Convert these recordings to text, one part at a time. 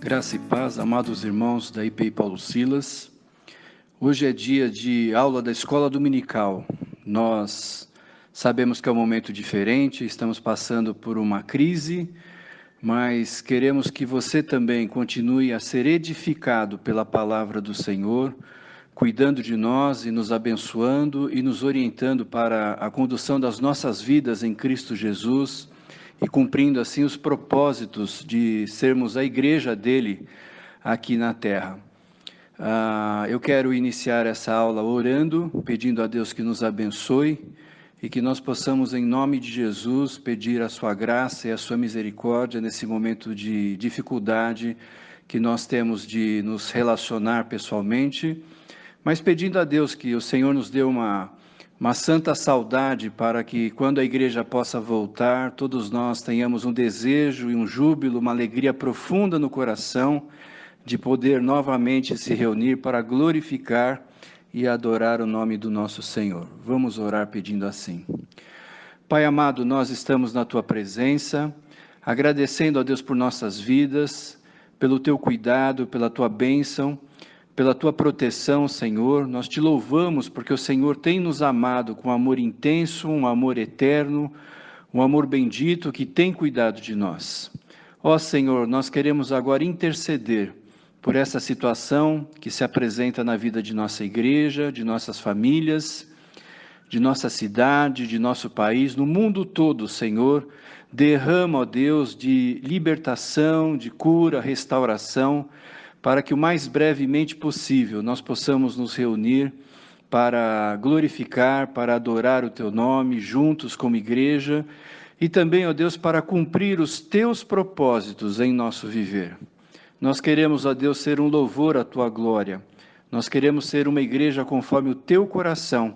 Graça e paz, amados irmãos da IPI Paulo Silas. Hoje é dia de aula da escola dominical. Nós sabemos que é um momento diferente, estamos passando por uma crise, mas queremos que você também continue a ser edificado pela palavra do Senhor, cuidando de nós e nos abençoando e nos orientando para a condução das nossas vidas em Cristo Jesus, e cumprindo assim os propósitos de sermos a igreja dele aqui na terra. Eu quero iniciar essa aula orando, pedindo a Deus que nos abençoe e que nós possamos, em nome de Jesus, pedir a sua graça e a sua misericórdia nesse momento de dificuldade que nós temos de nos relacionar pessoalmente, mas pedindo a Deus que o Senhor nos dê uma santa saudade para que, quando a igreja possa voltar, todos nós tenhamos um desejo e um júbilo, uma alegria profunda no coração de poder novamente se reunir para glorificar e adorar o nome do nosso Senhor. Vamos orar pedindo assim. Pai amado, nós estamos na Tua presença, agradecendo a Deus por nossas vidas, pelo Teu cuidado, pela Tua bênção, pela Tua proteção, Senhor. Nós Te louvamos porque o Senhor tem nos amado com amor intenso, um amor eterno, um amor bendito que tem cuidado de nós. Ó Senhor, nós queremos agora interceder por essa situação que se apresenta na vida de nossa igreja, de nossas famílias, de nossa cidade, de nosso país, no mundo todo, Senhor. Derrama, ó Deus, de libertação, de cura, restauração, para que o mais brevemente possível nós possamos nos reunir para glorificar, para adorar o Teu nome, juntos como igreja, e também, ó Deus, para cumprir os Teus propósitos em nosso viver. Nós queremos, ó Deus, ser um louvor à Tua glória, nós queremos ser uma igreja conforme o Teu coração,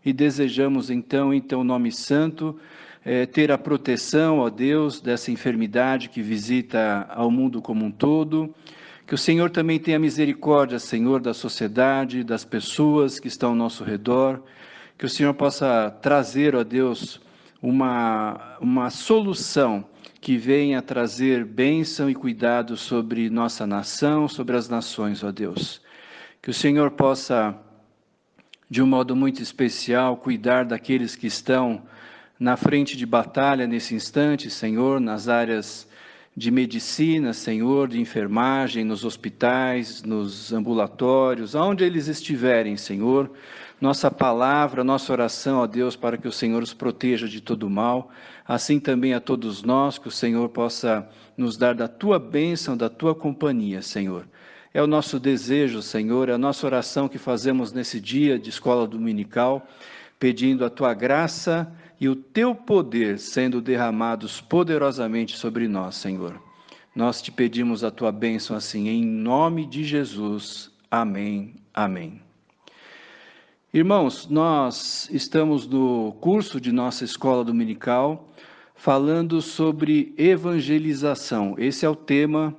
e desejamos então, em Teu nome santo, ter a proteção, ó Deus, dessa enfermidade que visita ao mundo como um todo. Que o Senhor também tenha misericórdia, Senhor, da sociedade, das pessoas que estão ao nosso redor. Que o Senhor possa trazer, ó Deus, uma solução que venha trazer bênção e cuidado sobre nossa nação, sobre as nações, ó Deus. Que o Senhor possa, de um modo muito especial, cuidar daqueles que estão na frente de batalha nesse instante, Senhor, nas áreas de medicina, Senhor, de enfermagem, nos hospitais, nos ambulatórios, aonde eles estiverem, Senhor. Nossa palavra, nossa oração a Deus para que o Senhor os proteja de todo mal, assim também a todos nós, que o Senhor possa nos dar da Tua bênção, da Tua companhia, Senhor. É o nosso desejo, Senhor, é a nossa oração que fazemos nesse dia de escola dominical, pedindo a Tua graça e o Teu poder sendo derramados poderosamente sobre nós, Senhor. Nós Te pedimos a Tua bênção assim, em nome de Jesus. Amém, amém. Irmãos, nós estamos no curso de nossa escola dominical, falando sobre evangelização. Esse é o tema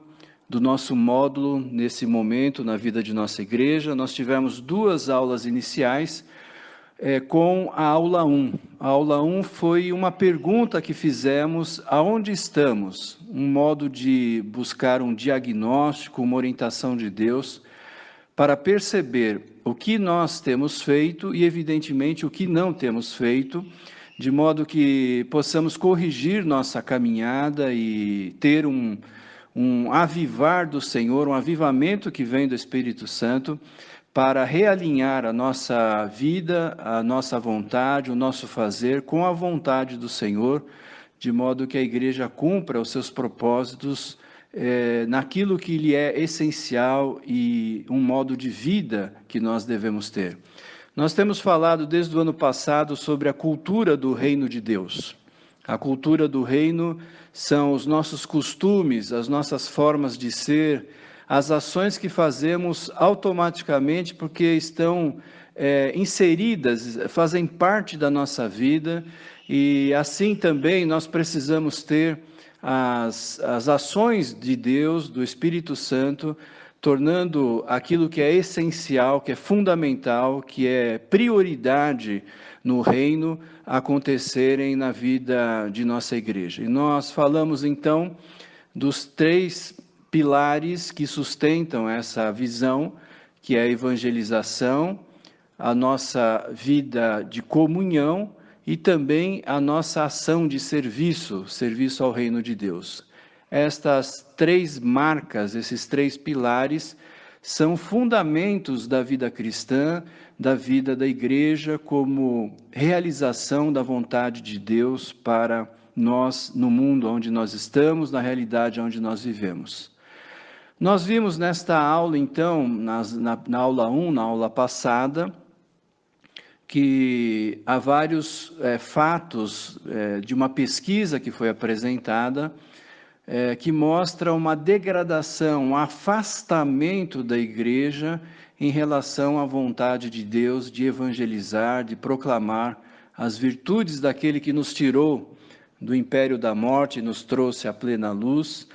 do nosso módulo nesse momento na vida de nossa igreja. Nós tivemos 2 aulas iniciais, com a aula 1. A aula 1 foi uma pergunta que fizemos: aonde estamos? Um modo de buscar um diagnóstico, uma orientação de Deus, para perceber o que nós temos feito e, evidentemente, o que não temos feito, de modo que possamos corrigir nossa caminhada e ter um avivar do Senhor, um avivamento que vem do Espírito Santo, para realinhar a nossa vida, a nossa vontade, o nosso fazer com a vontade do Senhor, de modo que a igreja cumpra os seus propósitos naquilo que lhe é essencial e um modo de vida que nós devemos ter. Nós temos falado desde o ano passado sobre a cultura do reino de Deus. A cultura do reino são os nossos costumes, as nossas formas de ser, as ações que fazemos automaticamente porque estão inseridas, fazem parte da nossa vida, e assim também nós precisamos ter as ações de Deus, do Espírito Santo, tornando aquilo que é essencial, que é fundamental, que é prioridade no reino, acontecerem na vida de nossa igreja. E nós falamos então dos 3 pilares que sustentam essa visão, que é a evangelização, a nossa vida de comunhão e também a nossa ação de serviço, serviço ao reino de Deus. Estas três marcas, esses três pilares, são fundamentos da vida cristã, da vida da igreja, como realização da vontade de Deus para nós, no mundo onde nós estamos, na realidade onde nós vivemos. Nós vimos nesta aula, então, na aula 1, na aula passada, que há vários fatos de uma pesquisa que foi apresentada, que mostra uma degradação, um afastamento da igreja em relação à vontade de Deus de evangelizar, de proclamar as virtudes daquele que nos tirou do império da morte e nos trouxe à plena luz.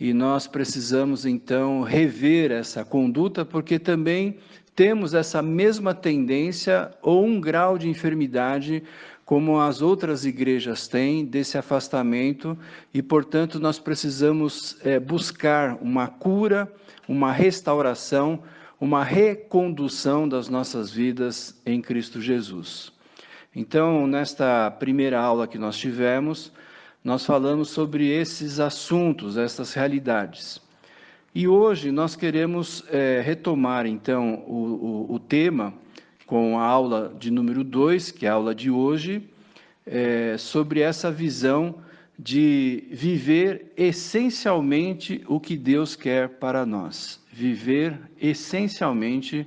E nós precisamos, então, rever essa conduta, porque também temos essa mesma tendência ou um grau de enfermidade como as outras igrejas têm, desse afastamento, e, portanto, nós precisamos buscar uma cura, uma restauração, uma recondução das nossas vidas em Cristo Jesus. Então, nesta primeira aula que nós tivemos, nós falamos sobre esses assuntos, essas realidades. E hoje nós queremos retomar, então, o tema com a aula de número 2, que é a aula de hoje, sobre essa visão de viver essencialmente o que Deus quer para nós. Viver essencialmente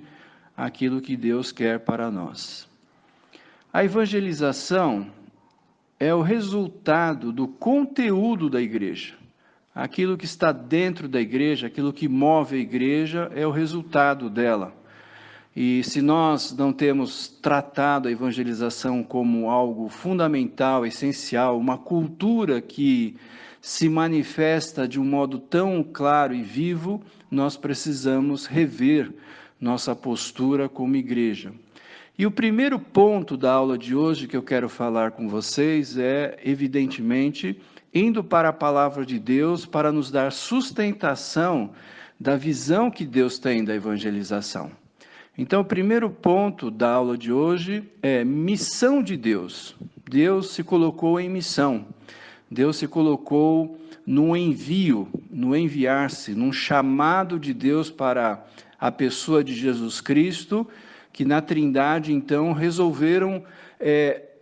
aquilo que Deus quer para nós. A evangelização é o resultado do conteúdo da igreja. Aquilo que está dentro da igreja, aquilo que move a igreja, é o resultado dela. E se nós não temos tratado a evangelização como algo fundamental, essencial, uma cultura que se manifesta de um modo tão claro e vivo, nós precisamos rever nossa postura como igreja. E o primeiro ponto da aula de hoje que eu quero falar com vocês é, evidentemente, indo para a palavra de Deus para nos dar sustentação da visão que Deus tem da evangelização. Então, o primeiro ponto da aula de hoje é missão de Deus. Deus se colocou em missão. Deus se colocou no envio, no enviar-se, num chamado de Deus para a pessoa de Jesus Cristo, que na Trindade, então, resolveram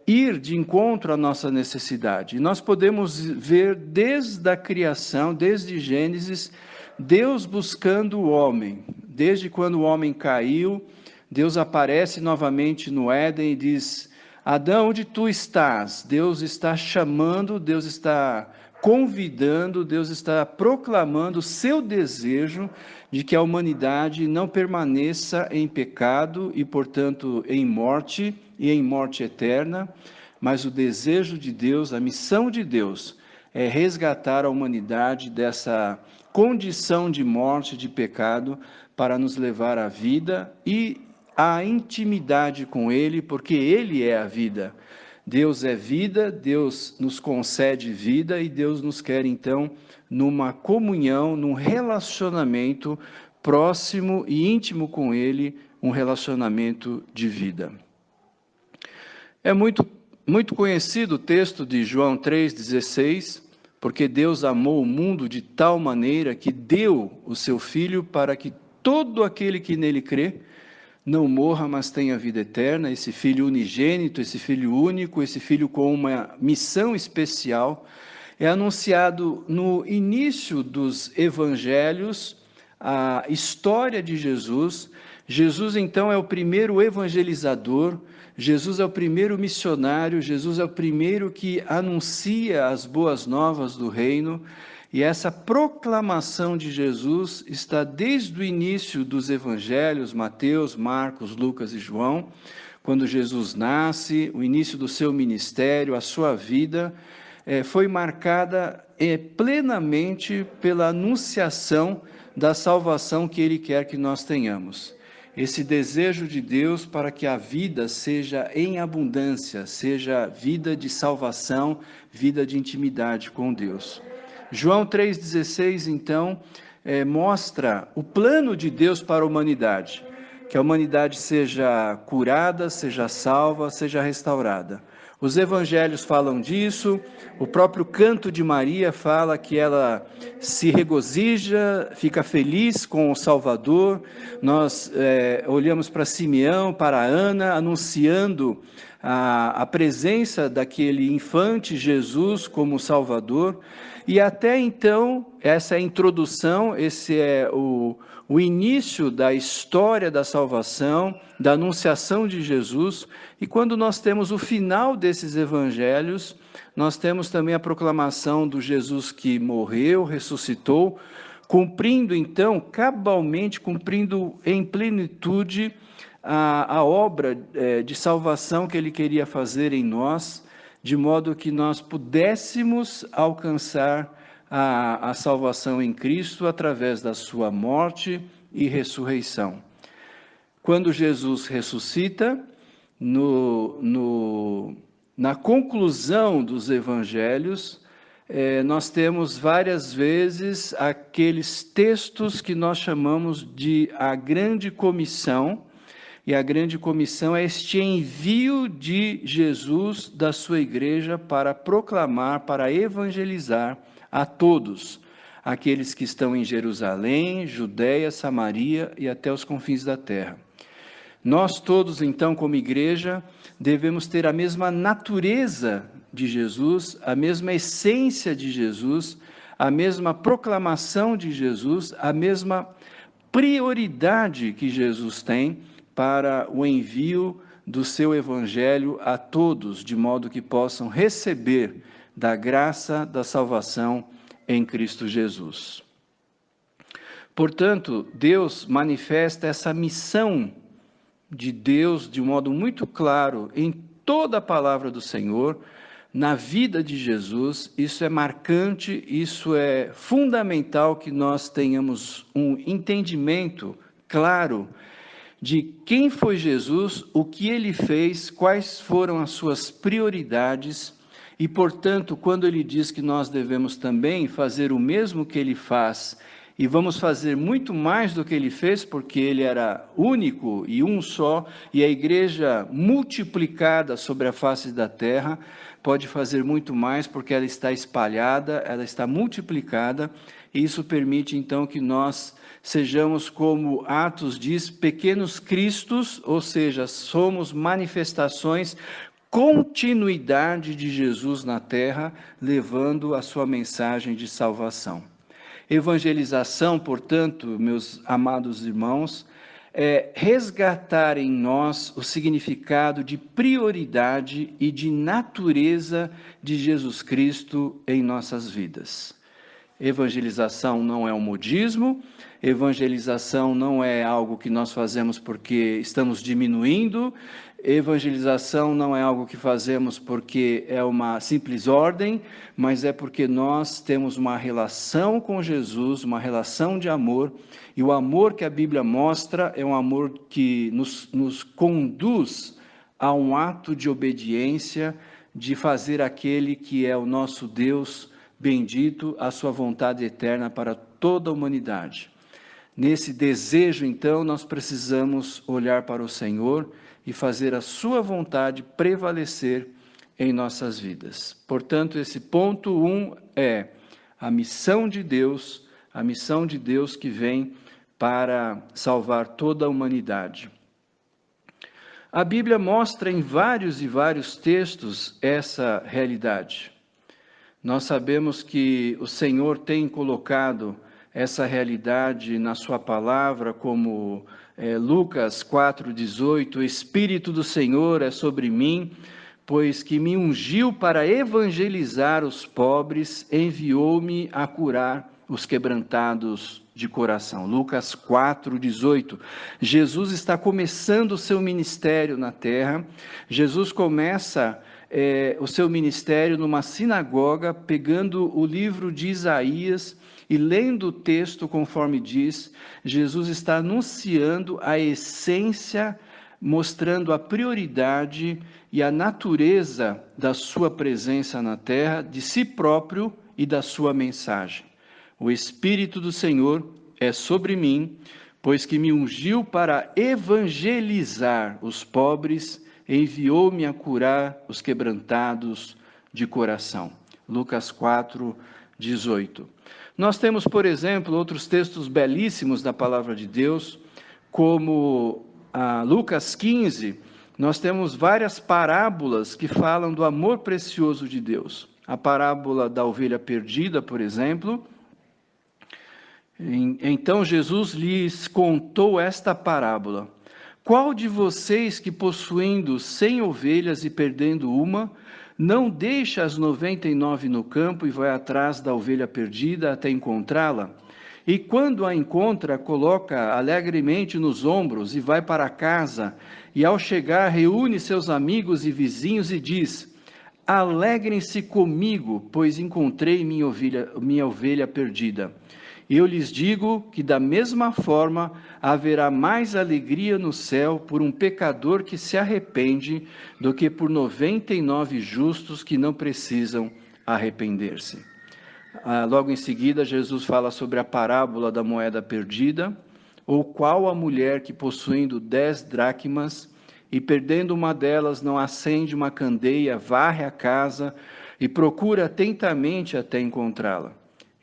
ir de encontro à nossa necessidade. E nós podemos ver desde a criação, desde Gênesis, Deus buscando o homem. Desde quando o homem caiu, Deus aparece novamente no Éden e diz: Adão, onde tu estás? Deus está chamando, Deus está convidando, Deus está proclamando o seu desejo de que a humanidade não permaneça em pecado e, portanto, em morte e em morte eterna, mas o desejo de Deus, a missão de Deus, é resgatar a humanidade dessa condição de morte, de pecado, para nos levar à vida e à intimidade com Ele, porque Ele é a vida. Deus é vida, Deus nos concede vida e Deus nos quer, então, numa comunhão, num relacionamento próximo e íntimo com Ele, um relacionamento de vida. É muito conhecido o texto de João 3,16, porque Deus amou o mundo de tal maneira que deu o seu Filho para que todo aquele que nele crê não morra, mas tenha vida eterna. Esse Filho unigênito, esse Filho único, esse Filho com uma missão especial, é anunciado no início dos evangelhos, a história de Jesus. Jesus, então, é o primeiro evangelizador, Jesus é o primeiro missionário, Jesus é o primeiro que anuncia as boas novas do reino, e essa proclamação de Jesus está desde o início dos evangelhos, Mateus, Marcos, Lucas e João, quando Jesus nasce, o início do seu ministério, a sua vida, foi marcada plenamente pela anunciação da salvação que Ele quer que nós tenhamos. Esse desejo de Deus para que a vida seja em abundância, seja vida de salvação, vida de intimidade com Deus. João 3,16, então, mostra o plano de Deus para a humanidade, que a humanidade seja curada, seja salva, seja restaurada. Os evangelhos falam disso, o próprio canto de Maria fala que ela se regozija, fica feliz com o Salvador. Nós olhamos para Simeão, para Ana, anunciando a presença daquele infante Jesus como Salvador. E até então, essa é a introdução, esse é o início da história da salvação, da anunciação de Jesus. E quando nós temos o final desses evangelhos, nós temos também a proclamação do Jesus que morreu, ressuscitou, cumprindo então, cabalmente, cumprindo em plenitude a obra de salvação que ele queria fazer em nós, de modo que nós pudéssemos alcançar a salvação em Cristo através da sua morte e ressurreição. Quando Jesus ressuscita, na conclusão dos evangelhos, nós temos várias vezes aqueles textos que nós chamamos de a grande comissão, e a grande comissão é este envio de Jesus da sua igreja para proclamar, para evangelizar a todos, aqueles que estão em Jerusalém, Judéia, Samaria e até os confins da terra. Nós todos, então, como igreja, devemos ter a mesma natureza de Jesus, a mesma essência de Jesus, a mesma proclamação de Jesus, a mesma prioridade que Jesus tem para o envio do seu evangelho a todos, de modo que possam receber da graça da salvação em Cristo Jesus. Portanto, Deus manifesta essa missão de Deus de um modo muito claro em toda a palavra do Senhor, na vida de Jesus. Isso é marcante, isso é fundamental que nós tenhamos um entendimento claro de quem foi Jesus, o que ele fez, quais foram as suas prioridades, e, portanto, quando ele diz que nós devemos também fazer o mesmo que ele faz, e vamos fazer muito mais do que ele fez, porque ele era único e um só, e a igreja multiplicada sobre a face da terra pode fazer muito mais, porque ela está espalhada, ela está multiplicada, e isso permite então que nós sejamos, como Atos diz, pequenos cristos, ou seja, somos manifestações, continuidade de Jesus na terra, levando a sua mensagem de salvação. Evangelização, portanto, meus amados irmãos, é resgatar em nós o significado de prioridade e de natureza de Jesus Cristo em nossas vidas. Evangelização não é um modismo, evangelização não é algo que nós fazemos porque estamos diminuindo, evangelização não é algo que fazemos porque é uma simples ordem, mas é porque nós temos uma relação com Jesus, uma relação de amor, e o amor que a Bíblia mostra é um amor que nos conduz a um ato de obediência, de fazer aquele que é o nosso Deus bendito, a sua vontade eterna para toda a humanidade. Nesse desejo, então, nós precisamos olhar para o Senhor e fazer a sua vontade prevalecer em nossas vidas. Portanto, esse ponto 1 é a missão de Deus que vem para salvar toda a humanidade. A Bíblia mostra em vários e vários textos essa realidade. Nós sabemos que o Senhor tem colocado essa realidade na sua palavra, como Lucas 4,18, o Espírito do Senhor é sobre mim, pois que me ungiu para evangelizar os pobres, enviou-me a curar os quebrantados de coração. Lucas 4,18. Jesus está começando o seu ministério na terra. Jesus começa o seu ministério numa sinagoga, pegando o livro de Isaías e lendo o texto conforme diz. Jesus está anunciando a essência, mostrando a prioridade e a natureza da sua presença na terra, de si próprio e da sua mensagem. O Espírito do Senhor é sobre mim, pois que me ungiu para evangelizar os pobres, enviou-me a curar os quebrantados de coração. Lucas 4, 18. Nós temos, por exemplo, outros textos belíssimos da palavra de Deus, como Lucas 15, nós temos várias parábolas que falam do amor precioso de Deus. A parábola da ovelha perdida, por exemplo. Então Jesus lhes contou esta parábola: qual de vocês que, possuindo 100 ovelhas e perdendo uma, não deixa as 99 no campo e vai atrás da ovelha perdida até encontrá-la? E quando a encontra, coloca alegremente nos ombros e vai para casa, e ao chegar reúne seus amigos e vizinhos e diz: alegrem-se comigo, pois encontrei minha ovelha perdida. Eu lhes digo que da mesma forma haverá mais alegria no céu por um pecador que se arrepende do que por 99 justos que não precisam arrepender-se. Logo em seguida, Jesus fala sobre a parábola da moeda perdida, ou qual a mulher que, possuindo 10 dracmas e perdendo uma delas, não acende uma candeia, varre a casa e procura atentamente até encontrá-la.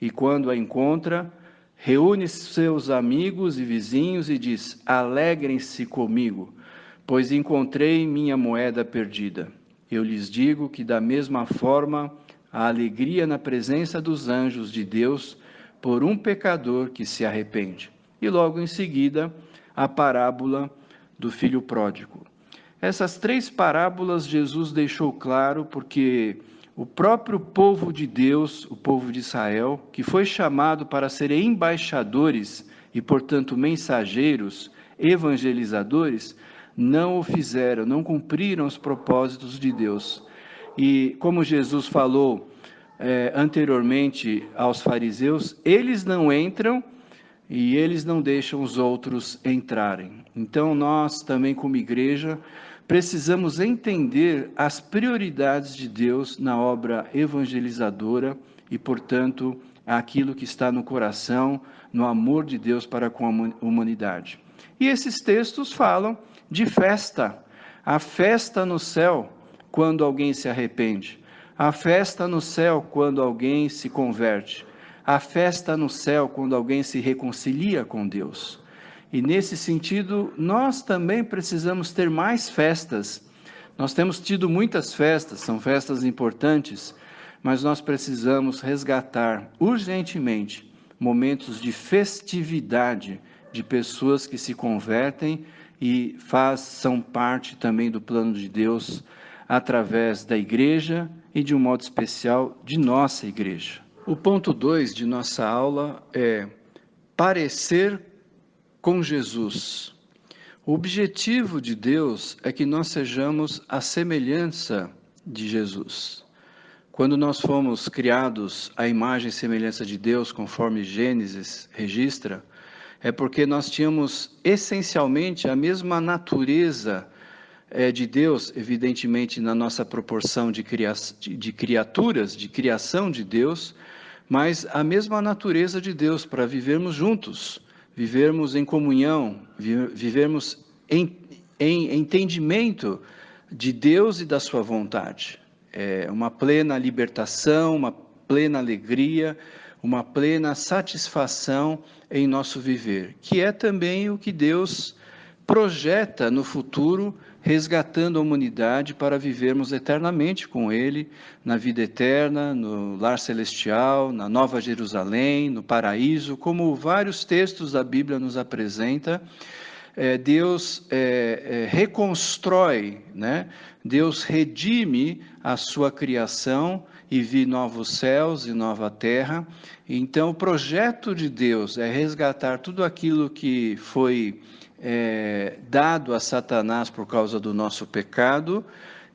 E quando a encontra, reúne seus amigos e vizinhos e diz: alegrem-se comigo, pois encontrei minha moeda perdida. Eu lhes digo que da mesma forma a alegria na presença dos anjos de Deus por um pecador que se arrepende. E logo em seguida, a parábola do filho pródigo. Essas 3 parábolas Jesus deixou claro porque o próprio povo de Deus, o povo de Israel, que foi chamado para serem embaixadores e, portanto, mensageiros, evangelizadores, não o fizeram, não cumpriram os propósitos de Deus. E como Jesus falou anteriormente aos fariseus, eles não entram e eles não deixam os outros entrarem. Então nós também, como igreja, precisamos entender as prioridades de Deus na obra evangelizadora e, portanto, aquilo que está no coração, no amor de Deus para com a humanidade. E esses textos falam de festa, a festa no céu quando alguém se arrepende, a festa no céu quando alguém se converte, a festa no céu quando alguém se reconcilia com Deus. E nesse sentido, nós também precisamos ter mais festas. Nós temos tido muitas festas, são festas importantes, mas nós precisamos resgatar urgentemente momentos de festividade de pessoas que se convertem e são parte também do plano de Deus através da igreja e, de um modo especial, de nossa igreja. O ponto 2 de nossa aula é parecer com Jesus. O objetivo de Deus é que nós sejamos a semelhança de Jesus. Quando nós fomos criados à imagem e semelhança de Deus, conforme Gênesis registra, é porque nós tínhamos essencialmente a mesma natureza de Deus, evidentemente na nossa proporção de criaturas, de criação de Deus, mas a mesma natureza de Deus para vivermos juntos, vivermos em comunhão, vivermos em entendimento de Deus e da sua vontade. Uma plena libertação, uma plena alegria, uma plena satisfação em nosso viver, que é também o que Deus projeta no futuro, resgatando a humanidade para vivermos eternamente com Ele, na vida eterna, no lar celestial, na Nova Jerusalém, no paraíso, como vários textos da Bíblia nos apresenta. Deus reconstrói, né? Deus redime a sua criação e vi novos céus e nova terra. Então, o projeto de Deus é resgatar tudo aquilo que foi dado a Satanás por causa do nosso pecado,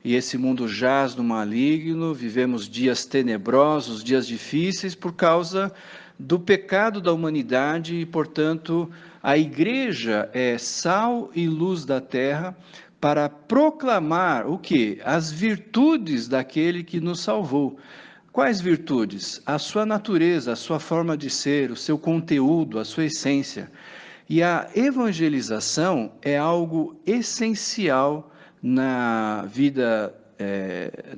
e esse mundo jaz no maligno, vivemos dias tenebrosos, dias difíceis por causa do pecado da humanidade e, portanto, a igreja é sal e luz da terra para proclamar o quê? As virtudes daquele que nos salvou. Quais virtudes? A sua natureza, a sua forma de ser, o seu conteúdo, a sua essência. E a evangelização é algo essencial na vida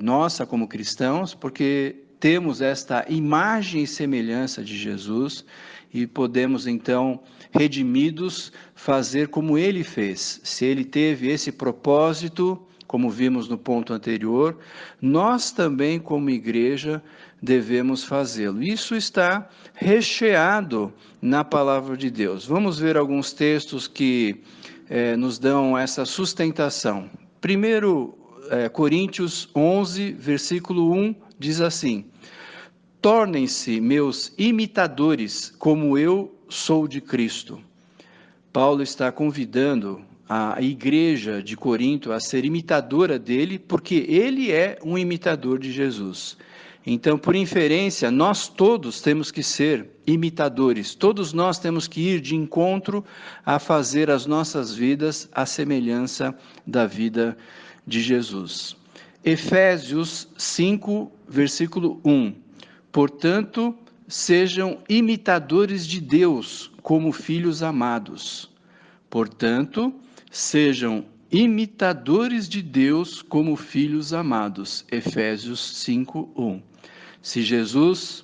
nossa como cristãos, porque temos esta imagem e semelhança de Jesus e podemos então, redimidos, fazer como ele fez. Se ele teve esse propósito, como vimos no ponto anterior, nós também como igreja devemos fazê-lo. Isso está recheado na palavra de Deus. Vamos ver alguns textos que nos dão essa sustentação. Primeiro, Coríntios 11, versículo 1, diz assim: tornem-se meus imitadores, como eu sou de Cristo. Paulo está convidando a igreja de Corinto a ser imitadora dele, porque ele é um imitador de Jesus. Então, por inferência, nós todos temos que ser imitadores, todos nós temos que ir de encontro a fazer as nossas vidas à semelhança da vida de Jesus. Efésios 5, versículo 1. Portanto, sejam imitadores de Deus como filhos amados. Portanto, sejam imitadores de Deus como filhos amados. Efésios 5, 1. Se Jesus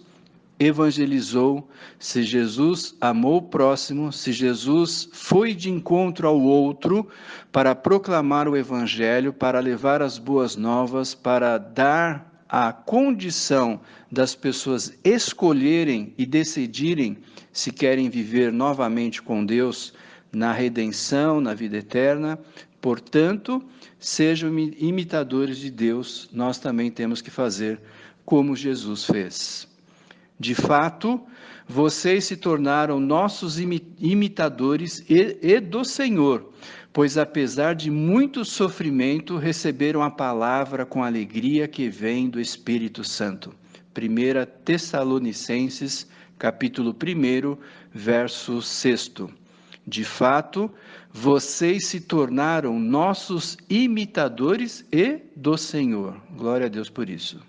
evangelizou, se Jesus amou o próximo, se Jesus foi de encontro ao outro para proclamar o evangelho, para levar as boas novas, para dar a condição das pessoas escolherem e decidirem se querem viver novamente com Deus na redenção, na vida eterna, portanto, sejam imitadores de Deus, nós também temos que fazer como Jesus fez. De fato, vocês se tornaram nossos imitadores e do Senhor, pois apesar de muito sofrimento, receberam a palavra com alegria que vem do Espírito Santo. 1 Tessalonicenses, capítulo 1, verso 6. De fato, vocês se tornaram nossos imitadores e do Senhor. Glória a Deus por isso.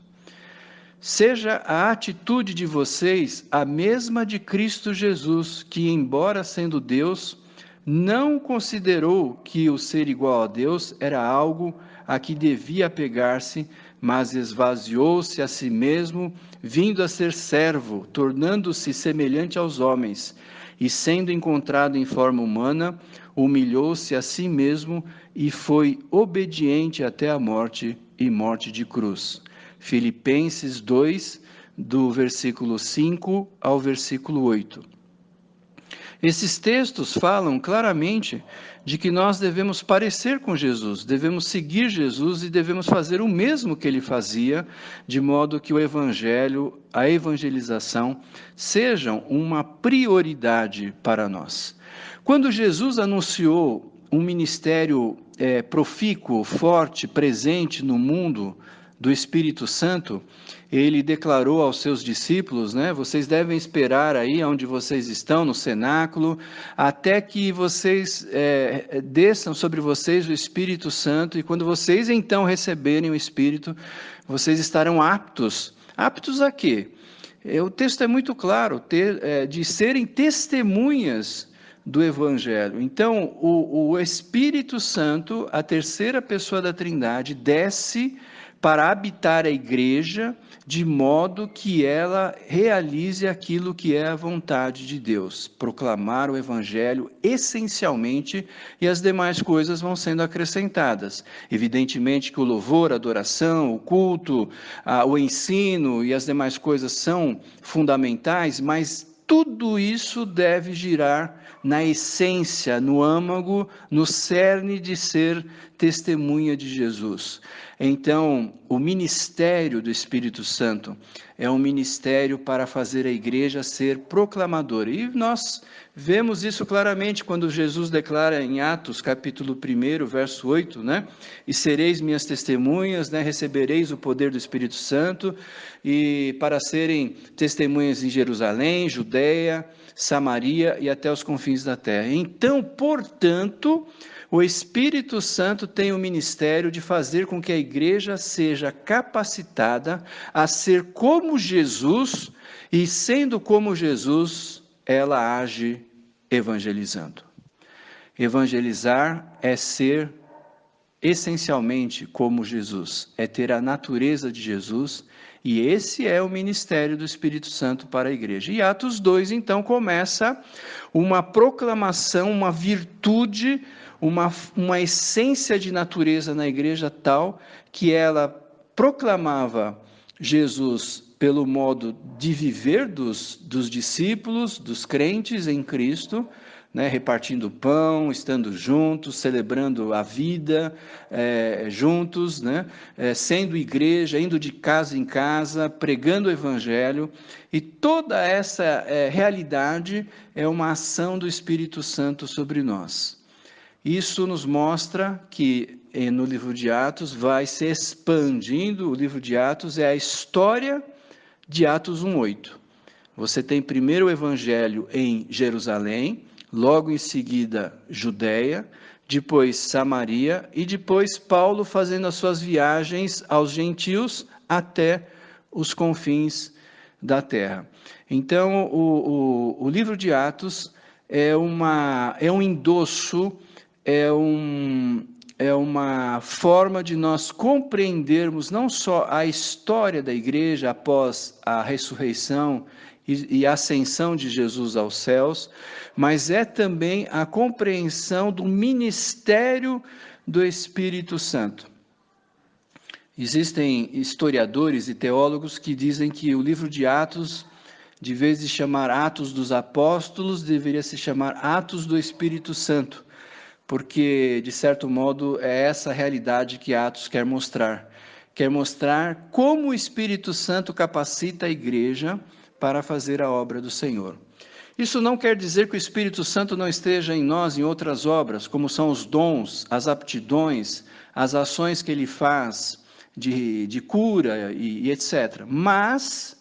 Seja a atitude de vocês a mesma de Cristo Jesus, que, embora sendo Deus, não considerou que o ser igual a Deus era algo a que devia apegar-se, mas esvaziou-se a si mesmo, vindo a ser servo, tornando-se semelhante aos homens, e sendo encontrado em forma humana, humilhou-se a si mesmo e foi obediente até a morte e morte de cruz. Filipenses 2, do versículo 5 ao versículo 8. Esses textos falam claramente de que nós devemos parecer com Jesus, devemos seguir Jesus e devemos fazer o mesmo que ele fazia, de modo que o evangelho, a evangelização, sejam uma prioridade para nós. Quando Jesus anunciou um ministério profícuo, forte, presente no mundo, do Espírito Santo, ele declarou aos seus discípulos, vocês devem esperar aí onde vocês estão, no cenáculo, até que vocês desçam sobre vocês o Espírito Santo, e quando vocês então receberem o Espírito, vocês estarão aptos. Aptos a quê? O texto é muito claro, de serem testemunhas do Evangelho. Então, o Espírito Santo, a terceira pessoa da Trindade, desce para habitar a igreja, de modo que ela realize aquilo que é a vontade de Deus, proclamar o evangelho essencialmente, e as demais coisas vão sendo acrescentadas. Evidentemente que o louvor, a adoração, o culto, o ensino e as demais coisas são fundamentais, mas tudo isso deve girar na essência, no âmago, no cerne de ser testemunha de Jesus. Então, o ministério do Espírito Santo é um ministério para fazer a igreja ser proclamadora. E nós vemos isso claramente quando Jesus declara em Atos, capítulo 1, verso 8, E sereis minhas testemunhas, recebereis o poder do Espírito Santo, e para serem testemunhas em Jerusalém, Judeia, Samaria e até os confins da terra. Então, portanto, O Espírito Santo tem o ministério de fazer com que a igreja seja capacitada a ser como Jesus, e sendo como Jesus, ela age evangelizando. Evangelizar é ser essencialmente como Jesus, é ter a natureza de Jesus, e esse é o ministério do Espírito Santo para a igreja. E Atos 2, então, começa uma proclamação, uma virtude, uma essência de natureza na igreja tal, que ela proclamava Jesus pelo modo de viver dos discípulos, dos crentes em Cristo, né, repartindo pão, estando juntos, celebrando a vida juntos, né, sendo igreja, indo de casa em casa, pregando o evangelho, e toda essa realidade é uma ação do Espírito Santo sobre nós. Isso nos mostra que no livro de Atos vai se expandindo. O livro de Atos é a história de Atos 1:8. Você tem primeiro o evangelho em Jerusalém, logo em seguida Judeia, depois Samaria, e depois Paulo fazendo as suas viagens aos gentios até os confins da terra. Então, o livro de Atos é um endosso, é uma forma de nós compreendermos não só a história da igreja após a ressurreição e a ascensão de Jesus aos céus, mas é também a compreensão do ministério do Espírito Santo. Existem historiadores e teólogos que dizem que o livro de Atos, de vez de chamar Atos dos Apóstolos, deveria se chamar Atos do Espírito Santo, porque, de certo modo, é essa a realidade que Atos quer mostrar. Quer mostrar como o Espírito Santo capacita a igreja para fazer a obra do Senhor. Isso não quer dizer que o Espírito Santo não esteja em nós em outras obras, como são os dons, as aptidões, as ações que ele faz de cura e etc. Mas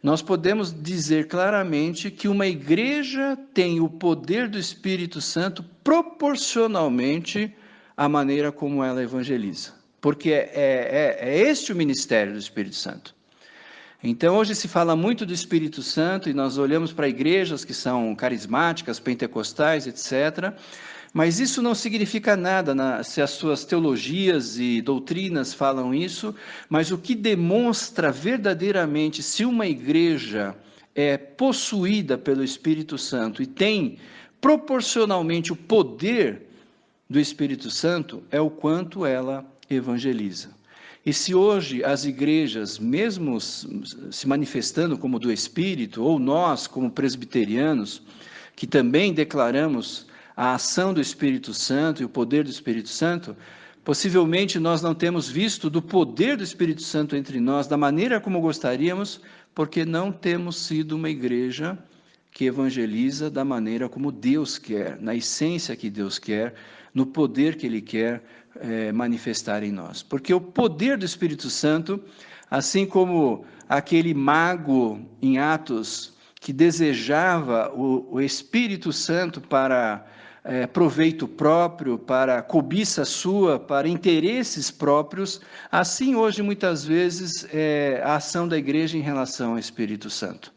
nós podemos dizer claramente que uma igreja tem o poder do Espírito Santo proporcionalmente à maneira como ela evangeliza. Porque é este o ministério do Espírito Santo. Então, hoje se fala muito do Espírito Santo e nós olhamos para igrejas que são carismáticas, pentecostais, etc., mas isso não significa nada se as suas teologias e doutrinas falam isso, mas o que demonstra verdadeiramente se uma igreja é possuída pelo Espírito Santo e tem proporcionalmente o poder do Espírito Santo é o quanto ela evangeliza. E se hoje as igrejas, mesmo se manifestando como do Espírito, ou nós como presbiterianos, que também declaramos a ação do Espírito Santo e o poder do Espírito Santo, possivelmente nós não temos visto do poder do Espírito Santo entre nós da maneira como gostaríamos, porque não temos sido uma igreja que evangeliza da maneira como Deus quer, na essência que Deus quer, no poder que Ele quer manifestar em nós. Porque o poder do Espírito Santo, assim como aquele mago em Atos, que desejava o Espírito Santo para proveito próprio, para cobiça sua, para interesses próprios, assim hoje muitas vezes a ação da igreja em relação ao Espírito Santo.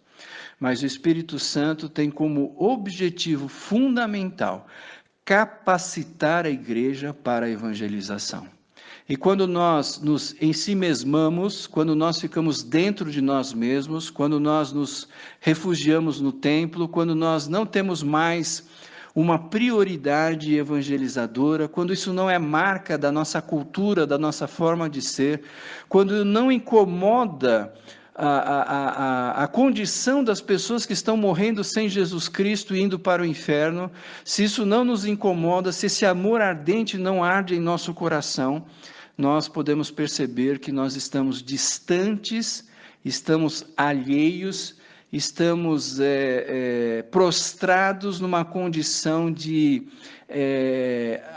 Mas o Espírito Santo tem como objetivo fundamental capacitar a igreja para a evangelização. E quando nós nos ensimesmamos, quando nós ficamos dentro de nós mesmos, quando nós nos refugiamos no templo, quando nós não temos mais uma prioridade evangelizadora, quando isso não é marca da nossa cultura, da nossa forma de ser, quando não incomoda a condição das pessoas que estão morrendo sem Jesus Cristo e indo para o inferno, se isso não nos incomoda, se esse amor ardente não arde em nosso coração, nós podemos perceber que nós estamos distantes, estamos alheios, estamos prostrados numa condição de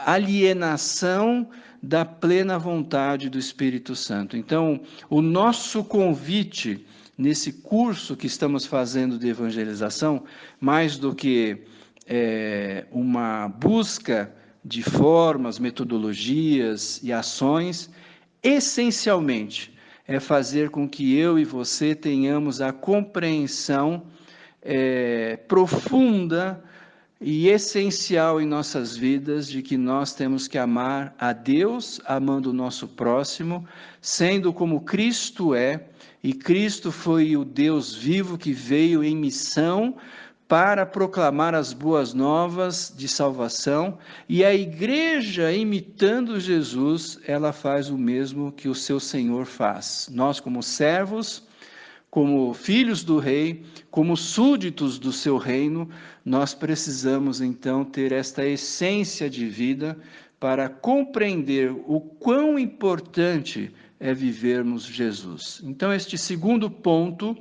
alienação da plena vontade do Espírito Santo. Então, o nosso convite nesse curso que estamos fazendo de evangelização, mais do que uma busca de formas, metodologias e ações, essencialmente é fazer com que eu e você tenhamos a compreensão profunda e essencial em nossas vidas de que nós temos que amar a Deus, amando o nosso próximo, sendo como Cristo é, e Cristo foi o Deus vivo que veio em missão para proclamar as boas novas de salvação, e a igreja, imitando Jesus, ela faz o mesmo que o seu Senhor faz. Nós, como servos, como filhos do rei, como súditos do seu reino, nós precisamos então ter esta essência de vida para compreender o quão importante é vivermos Jesus. Então, este segundo ponto,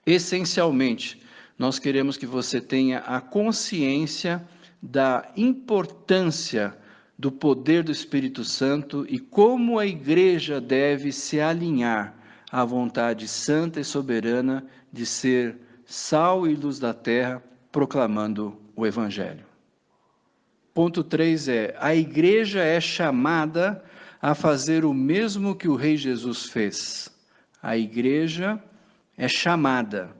essencialmente, nós queremos que você tenha a consciência da importância do poder do Espírito Santo e como a igreja deve se alinhar à vontade santa e soberana de ser sal e luz da terra, proclamando o Evangelho. Ponto 3 a igreja é chamada a fazer o mesmo que o Rei Jesus fez. A igreja é chamada,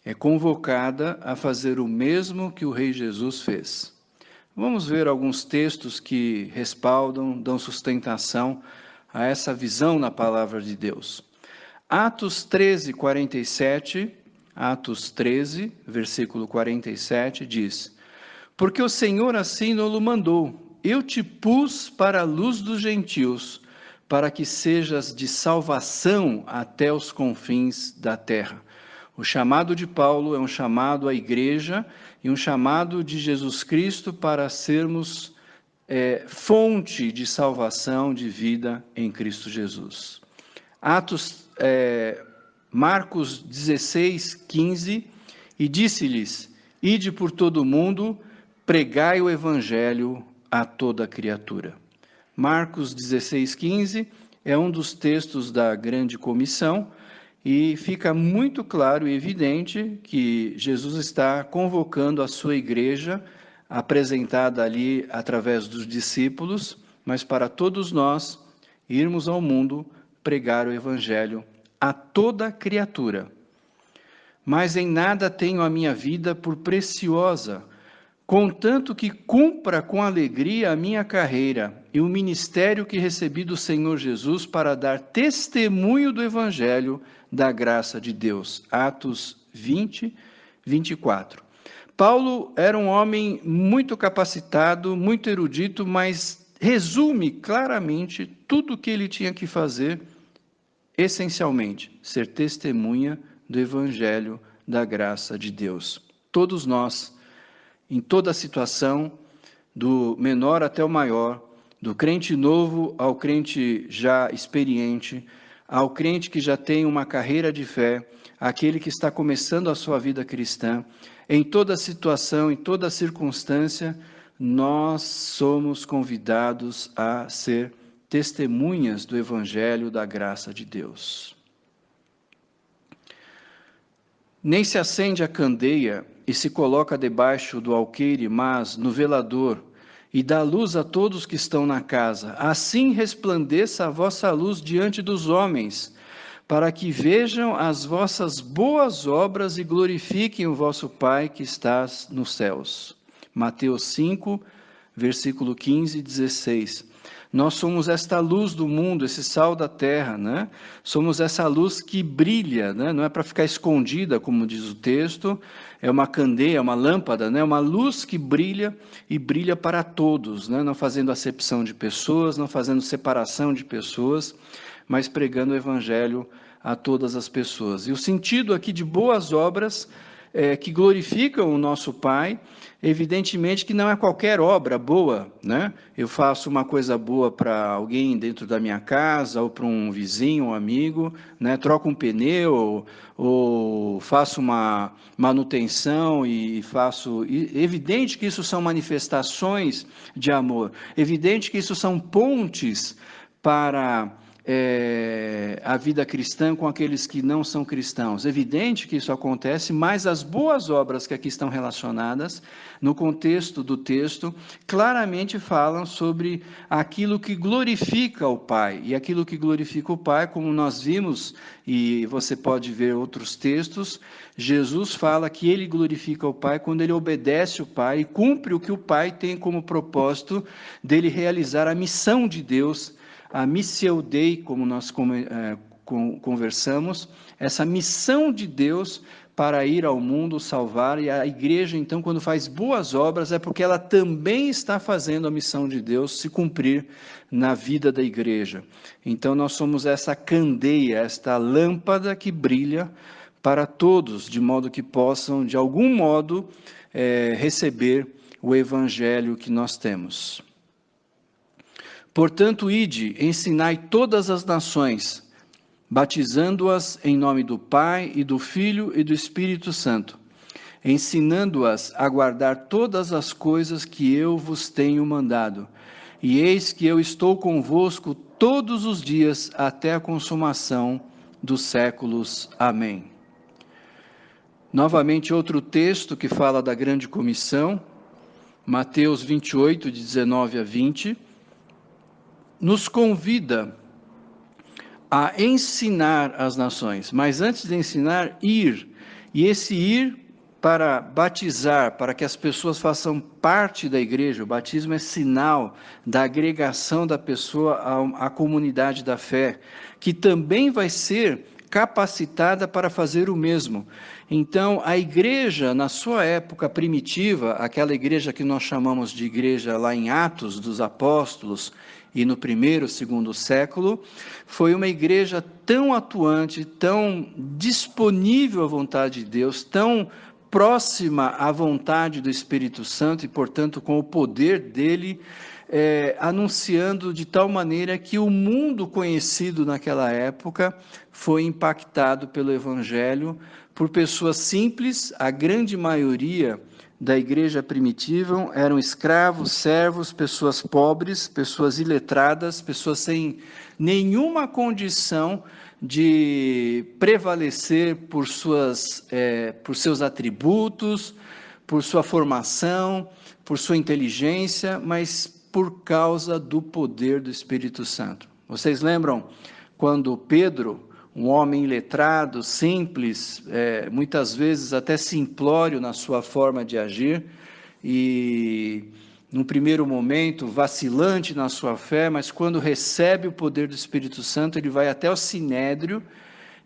é convocada a fazer o mesmo que o Rei Jesus fez. Vamos ver alguns textos que respaldam, dão sustentação a essa visão na palavra de Deus. Atos 13, 47, Atos 13, versículo 47, diz: Porque o Senhor assim nos mandou, eu te pus para a luz dos gentios, para que sejas de salvação até os confins da terra. O chamado de Paulo é um chamado à igreja e um chamado de Jesus Cristo para sermos fonte de salvação, de vida em Cristo Jesus. Marcos 16, 15, e disse-lhes, ide por todo o mundo, pregai o evangelho a toda criatura. Marcos 16, 15 é um dos textos da grande comissão, e fica muito claro e evidente que Jesus está convocando a sua igreja, apresentada ali através dos discípulos, mas para todos nós, irmos ao mundo pregar o evangelho a toda criatura. Mas em nada tenho a minha vida por preciosa, contanto que cumpra com alegria a minha carreira e o ministério que recebi do Senhor Jesus para dar testemunho do evangelho da graça de Deus. Atos 20, 24. Paulo era um homem muito capacitado, muito erudito, mas resume claramente tudo o que ele tinha que fazer, essencialmente, ser testemunha do evangelho da graça de Deus. Todos nós, em toda situação, do menor até o maior, do crente novo ao crente já experiente, ao crente que já tem uma carreira de fé, aquele que está começando a sua vida cristã, em toda situação, em toda circunstância, nós somos convidados a ser testemunhas do Evangelho da graça de Deus. Nem se acende a candeia e se coloca debaixo do alqueire, mas no velador, e dá luz a todos que estão na casa. Assim resplandeça a vossa luz diante dos homens, para que vejam as vossas boas obras e glorifiquem o vosso Pai que está nos céus. Mateus 5, versículo 15 e 16. Nós somos esta luz do mundo, esse sal da terra, né? Somos essa luz que brilha, né? Não é para ficar escondida, como diz o texto, é uma candeia, uma lâmpada, né? Uma luz que brilha e brilha para todos, né? Não fazendo acepção de pessoas, não fazendo separação de pessoas, mas pregando o evangelho a todas as pessoas. E o sentido aqui de boas obras que glorificam o nosso Pai, evidentemente que não é qualquer obra boa, né? Eu faço uma coisa boa para alguém dentro da minha casa, ou para um vizinho, um amigo, né? Troco um pneu, ou faço uma manutenção e faço... Evidente que isso são manifestações de amor, evidente que isso são pontes para a vida cristã com aqueles que não são cristãos. Evidente que isso acontece, mas as boas obras que aqui estão relacionadas, no contexto do texto, claramente falam sobre aquilo que glorifica o Pai. E aquilo que glorifica o Pai, como nós vimos, e você pode ver outros textos, Jesus fala que ele glorifica o Pai quando ele obedece o Pai e cumpre o que o Pai tem como propósito dele realizar a missão de Deus, a Missio Dei, como nós conversamos, essa missão de Deus para ir ao mundo salvar, e a igreja, então, quando faz boas obras, é porque ela também está fazendo a missão de Deus se cumprir na vida da igreja. Então, nós somos essa candeia, esta lâmpada que brilha para todos, de modo que possam, de algum modo, receber o evangelho que nós temos. Portanto, ide, ensinai todas as nações, batizando-as em nome do Pai, e do Filho e do Espírito Santo, ensinando-as a guardar todas as coisas que eu vos tenho mandado. E eis que eu estou convosco todos os dias, até a consumação dos séculos. Amém. Novamente, outro texto que fala da grande comissão, Mateus 28, de 19 a 20, nos convida a ensinar as nações, mas antes de ensinar, ir. E esse ir para batizar, para que as pessoas façam parte da igreja. O batismo é sinal da agregação da pessoa à comunidade da fé, que também vai ser capacitada para fazer o mesmo. Então, a igreja, na sua época primitiva, aquela igreja que nós chamamos de igreja lá em Atos dos Apóstolos, e no primeiro, segundo século, foi uma igreja tão atuante, tão disponível à vontade de Deus, tão próxima à vontade do Espírito Santo e, portanto, com o poder dele, anunciando de tal maneira que o mundo conhecido naquela época foi impactado pelo Evangelho por pessoas simples, a grande maioria da igreja primitiva eram escravos, servos, pessoas pobres, pessoas iletradas, pessoas sem nenhuma condição de prevalecer por seus atributos, por sua formação, por sua inteligência, mas por causa do poder do Espírito Santo. Vocês lembram quando Pedro, um homem iletrado, simples, muitas vezes até simplório na sua forma de agir, e num primeiro momento vacilante na sua fé, mas quando recebe o poder do Espírito Santo, ele vai até o Sinédrio,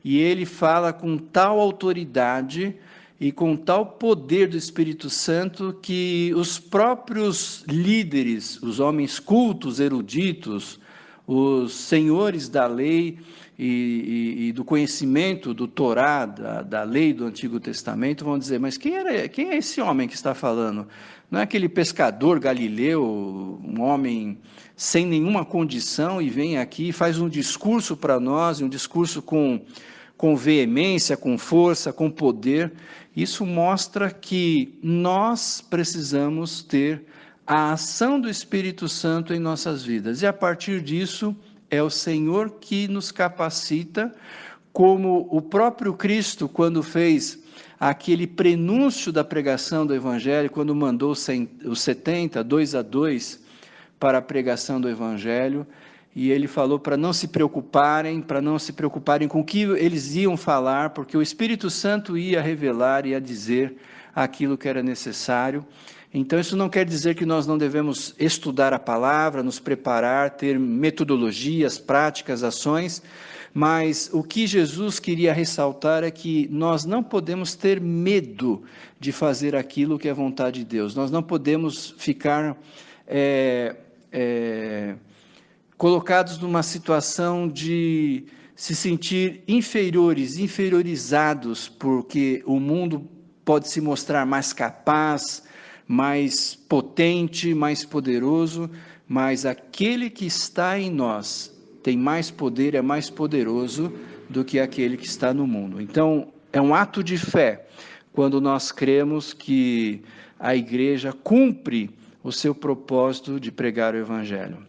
e ele fala com tal autoridade e com tal poder do Espírito Santo que os próprios líderes, os homens cultos, eruditos, os senhores da lei e do conhecimento do Torá, da lei do Antigo Testamento, vão dizer, mas quem é esse homem que está falando? Não é aquele pescador galileu, um homem sem nenhuma condição, e vem aqui e faz um discurso para nós, um discurso com veemência, com força, com poder. Isso mostra que nós precisamos ter a ação do Espírito Santo em nossas vidas, e a partir disso, é o Senhor que nos capacita, como o próprio Cristo, quando fez aquele prenúncio da pregação do Evangelho, quando mandou os 70, 2 a 2, para a pregação do Evangelho, e ele falou para não se preocuparem com o que eles iam falar, porque o Espírito Santo ia revelar, ia dizer aquilo que era necessário. Então, isso não quer dizer que nós não devemos estudar a palavra, nos preparar, ter metodologias, práticas, ações, mas o que Jesus queria ressaltar é que nós não podemos ter medo de fazer aquilo que é vontade de Deus. Nós não podemos ficar colocados numa situação de se sentir inferiorizados, porque o mundo pode se mostrar mais capaz, mais potente, mais poderoso, mas aquele que está em nós tem mais poder, é mais poderoso do que aquele que está no mundo. Então, é um ato de fé, quando nós cremos que a igreja cumpre o seu propósito de pregar o Evangelho.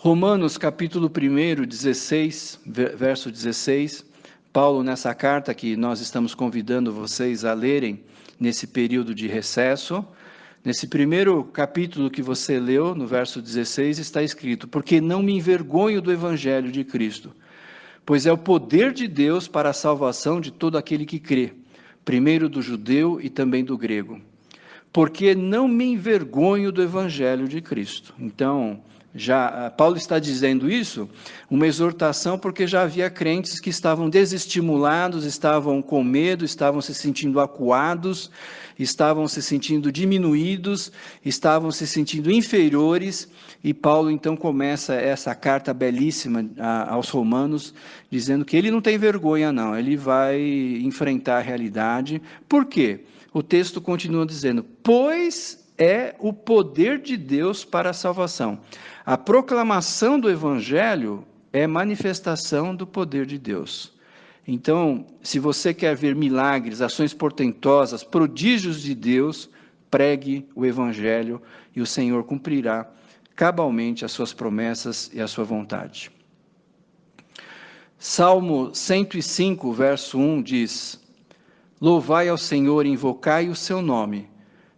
Romanos capítulo 1, 16, verso 16, Paulo nessa carta que nós estamos convidando vocês a lerem nesse período de recesso, nesse primeiro capítulo que você leu, no verso 16, está escrito: porque não me envergonho do evangelho de Cristo, pois é o poder de Deus para a salvação de todo aquele que crê, primeiro do judeu e também do grego. Porque não me envergonho do evangelho de Cristo. Então, Paulo está dizendo isso, uma exortação, porque já havia crentes que estavam desestimulados, estavam com medo, estavam se sentindo acuados, estavam se sentindo diminuídos, estavam se sentindo inferiores, e Paulo então começa essa carta belíssima aos Romanos, dizendo que ele não tem vergonha não, ele vai enfrentar a realidade. Por quê? O texto continua dizendo: pois é o poder de Deus para a salvação. A proclamação do evangelho é manifestação do poder de Deus. Então, se você quer ver milagres, ações portentosas, prodígios de Deus, pregue o evangelho e o Senhor cumprirá cabalmente as suas promessas e a sua vontade. Salmo 105, verso 1 diz: louvai ao Senhor, invocai o seu nome,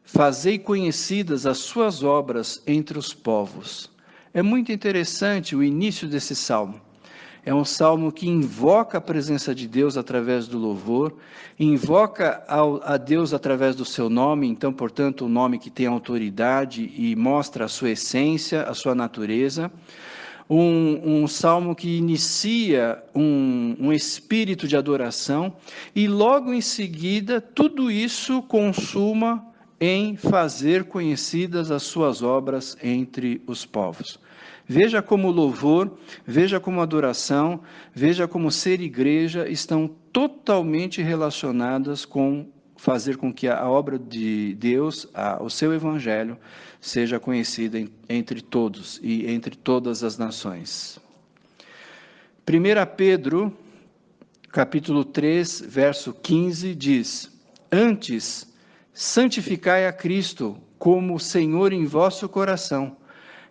fazei conhecidas as suas obras entre os povos. É muito interessante o início desse salmo. É um salmo que invoca a presença de Deus através do louvor, invoca a Deus através do seu nome, então, portanto, um nome que tem autoridade e mostra a sua essência, a sua natureza. Um salmo que inicia um espírito de adoração, e logo em seguida, tudo isso consuma em fazer conhecidas as suas obras entre os povos. Veja como louvor, veja como adoração, veja como ser igreja estão totalmente relacionadas com fazer com que a obra de Deus, o seu evangelho, seja conhecida entre todos e entre todas as nações. 1 Pedro, capítulo 3, verso 15, diz: antes, santificai a Cristo como Senhor em vosso coração,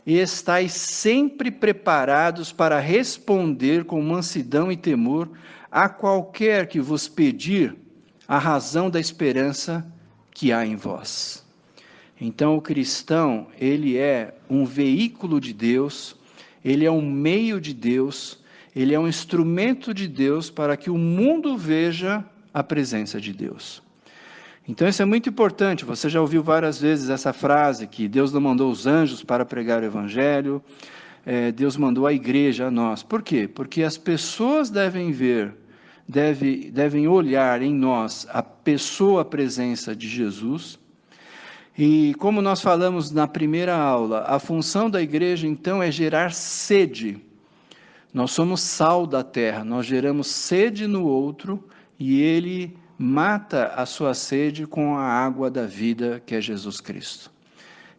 e estais sempre preparados para responder com mansidão e temor a qualquer que vos pedir a razão da esperança que há em vós. Então, o cristão, ele é um veículo de Deus, ele é um meio de Deus, ele é um instrumento de Deus para que o mundo veja a presença de Deus. Então, isso é muito importante. Você já ouviu várias vezes essa frase, que Deus não mandou os anjos para pregar o evangelho, Deus mandou a igreja a nós. Por quê? Porque as pessoas devem ver, devem olhar em nós a pessoa, a presença de Jesus. E como nós falamos na primeira aula, a função da igreja, então, é gerar sede. Nós somos sal da terra, nós geramos sede no outro, e ele mata a sua sede com a água da vida, que é Jesus Cristo.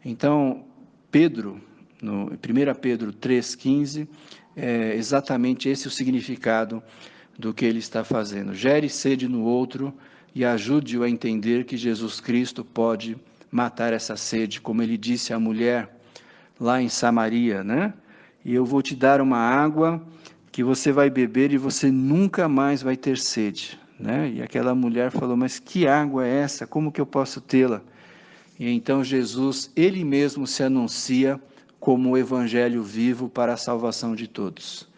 Então, Pedro, no 1 Pedro 3,15, é exatamente esse o significado do que ele está fazendo. Gere sede no outro e ajude-o a entender que Jesus Cristo pode matar essa sede, como ele disse à mulher lá em Samaria, né? E eu vou te dar uma água que você vai beber e você nunca mais vai ter sede, né? E aquela mulher falou: mas que água é essa? Como que eu posso tê-la? E então Jesus, ele mesmo se anuncia como o evangelho vivo para a salvação de todos.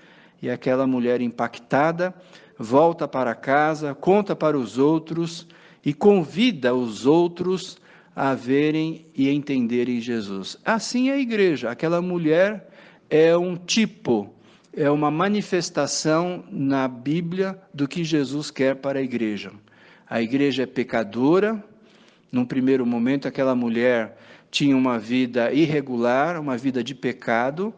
E aquela mulher impactada volta para casa, conta para os outros e convida os outros a verem e entenderem Jesus. Assim é a igreja. Aquela mulher é um tipo, é uma manifestação na Bíblia do que Jesus quer para a igreja. A igreja é pecadora. Num primeiro momento, aquela mulher tinha uma vida irregular, uma vida de pecado.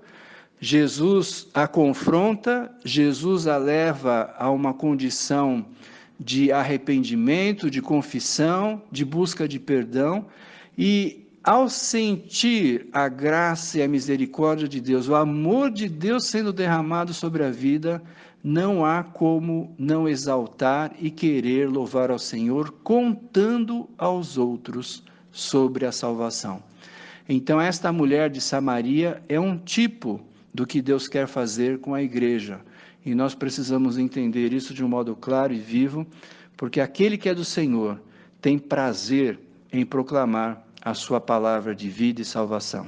Jesus a confronta, Jesus a leva a uma condição de arrependimento, de confissão, de busca de perdão, e ao sentir a graça e a misericórdia de Deus, o amor de Deus sendo derramado sobre a vida, não há como não exaltar e querer louvar ao Senhor, contando aos outros sobre a salvação. Então, esta mulher de Samaria é um tipo do que Deus quer fazer com a igreja. E nós precisamos entender isso de um modo claro e vivo, porque aquele que é do Senhor tem prazer em proclamar a sua palavra de vida e salvação.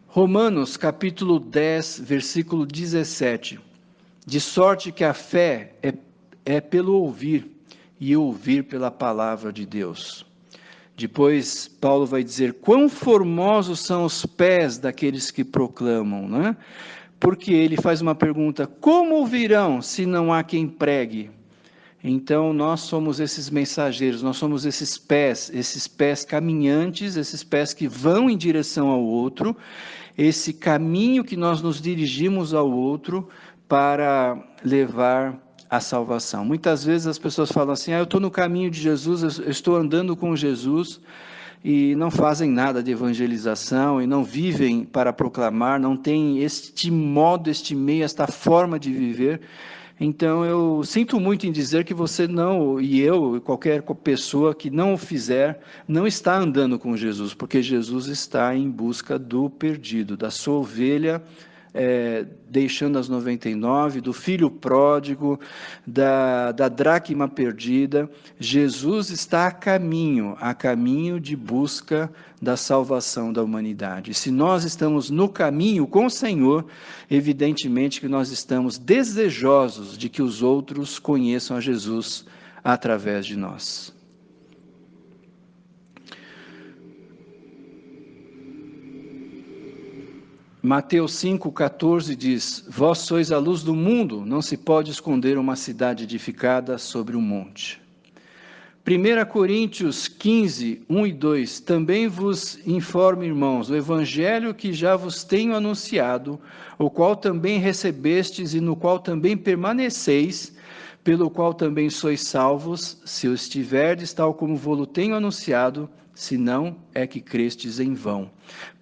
Romanos capítulo 10, versículo 17. De sorte que a fé é pelo ouvir, e ouvir pela palavra de Deus. Depois, Paulo vai dizer, quão formosos são os pés daqueles que proclamam, né? Porque ele faz uma pergunta, como ouvirão se não há quem pregue? Então, nós somos esses mensageiros, nós somos esses pés caminhantes, esses pés que vão em direção ao outro, esse caminho que nós nos dirigimos ao outro para levar a salvação. Muitas vezes as pessoas falam assim, eu estou no caminho de Jesus, eu estou andando com Jesus, e não fazem nada de evangelização, e não vivem para proclamar, não têm este modo, este meio, esta forma de viver. Então, eu sinto muito em dizer que você não, e eu, e qualquer pessoa que não o fizer, não está andando com Jesus, porque Jesus está em busca do perdido, da sua ovelha, deixando as 99, do filho pródigo, da dracma perdida. Jesus está a caminho de busca da salvação da humanidade. Se nós estamos no caminho com o Senhor, evidentemente que nós estamos desejosos de que os outros conheçam a Jesus através de nós. Mateus 5,14 diz, vós sois a luz do mundo, não se pode esconder uma cidade edificada sobre um monte. 1 Coríntios 15, 1 e 2, também vos informo, irmãos, o evangelho que já vos tenho anunciado, o qual também recebestes e no qual também permaneceis, pelo qual também sois salvos, se o estiverdes tal como vou-lo tenho anunciado, se não é que crestes em vão.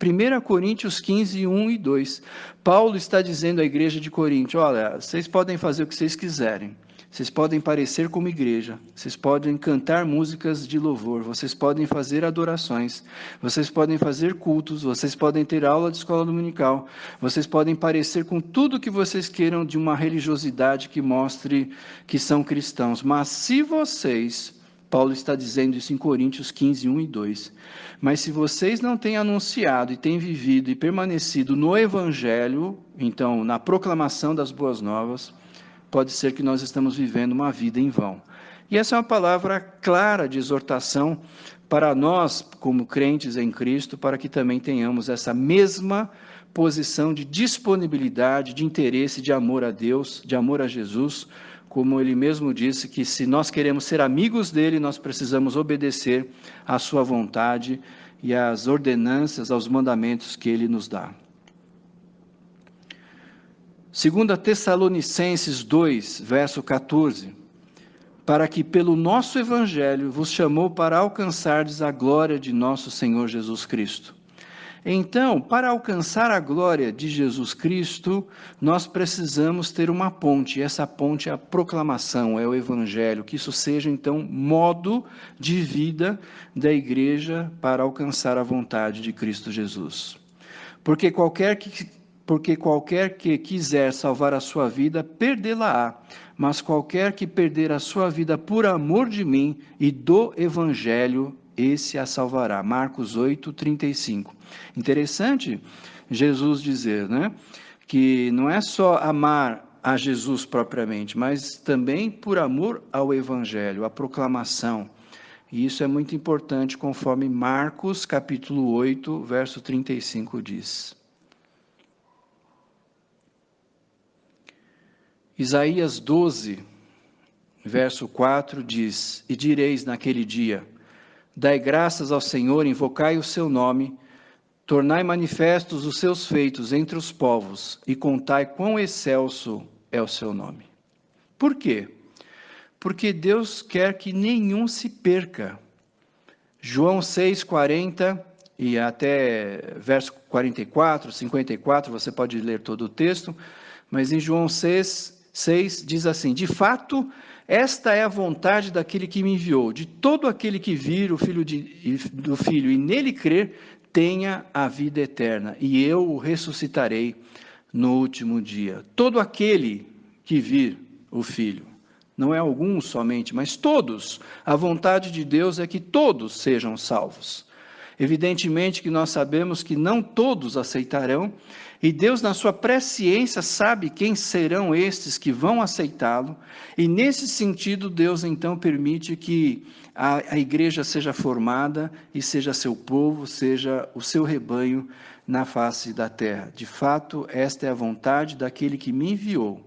1 Coríntios 15, 1 e 2. Paulo está dizendo à igreja de Corinto, olha, vocês podem fazer o que vocês quiserem, vocês podem parecer como igreja, vocês podem cantar músicas de louvor, vocês podem fazer adorações, vocês podem fazer cultos, vocês podem ter aula de escola dominical, vocês podem parecer com tudo que vocês queiram de uma religiosidade que mostre que são cristãos, mas se vocês... Paulo está dizendo isso em Coríntios 15, 1 e 2. Mas se vocês não têm anunciado e têm vivido e permanecido no Evangelho, então na proclamação das boas novas, pode ser que nós estamos vivendo uma vida em vão. E essa é uma palavra clara de exortação para nós, como crentes em Cristo, para que também tenhamos essa mesma posição de disponibilidade, de interesse, de amor a Deus, de amor a Jesus, como ele mesmo disse, que se nós queremos ser amigos dele, nós precisamos obedecer à sua vontade e às ordenanças, aos mandamentos que ele nos dá. 2 Tessalonicenses 2, verso 14, para que pelo nosso evangelho vos chamou para alcançardes a glória de nosso Senhor Jesus Cristo. Então, para alcançar a glória de Jesus Cristo, nós precisamos ter uma ponte, e essa ponte é a proclamação, é o Evangelho, que isso seja, então, modo de vida da igreja para alcançar a vontade de Cristo Jesus. Porque qualquer que quiser salvar a sua vida, perdê-la-á, mas qualquer que perder a sua vida por amor de mim e do Evangelho, esse a salvará. Marcos 8, 35. Interessante Jesus dizer, né, que não é só amar a Jesus propriamente, mas também por amor ao Evangelho, à proclamação. E isso é muito importante, conforme Marcos capítulo 8, verso 35 diz. Isaías 12, verso 4 diz, e direis naquele dia, dai graças ao Senhor, invocai o seu nome, tornai manifestos os seus feitos entre os povos, e contai quão excelso é o seu nome. Por quê? Porque Deus quer que nenhum se perca. João 6, 40 e até verso 44, 54, você pode ler todo o texto, mas em João 6 diz assim, de fato, esta é a vontade daquele que me enviou, de todo aquele que vir o Filho e nele crer, tenha a vida eterna, e eu o ressuscitarei no último dia. Todo aquele que vir o Filho, não é alguns somente, mas todos, a vontade de Deus é que todos sejam salvos. Evidentemente que nós sabemos que não todos aceitarão, e Deus, na sua presciência, sabe quem serão estes que vão aceitá-lo, e nesse sentido, Deus então permite que a igreja seja formada e seja seu povo, seja o seu rebanho na face da terra. De fato, esta é a vontade daquele que me enviou,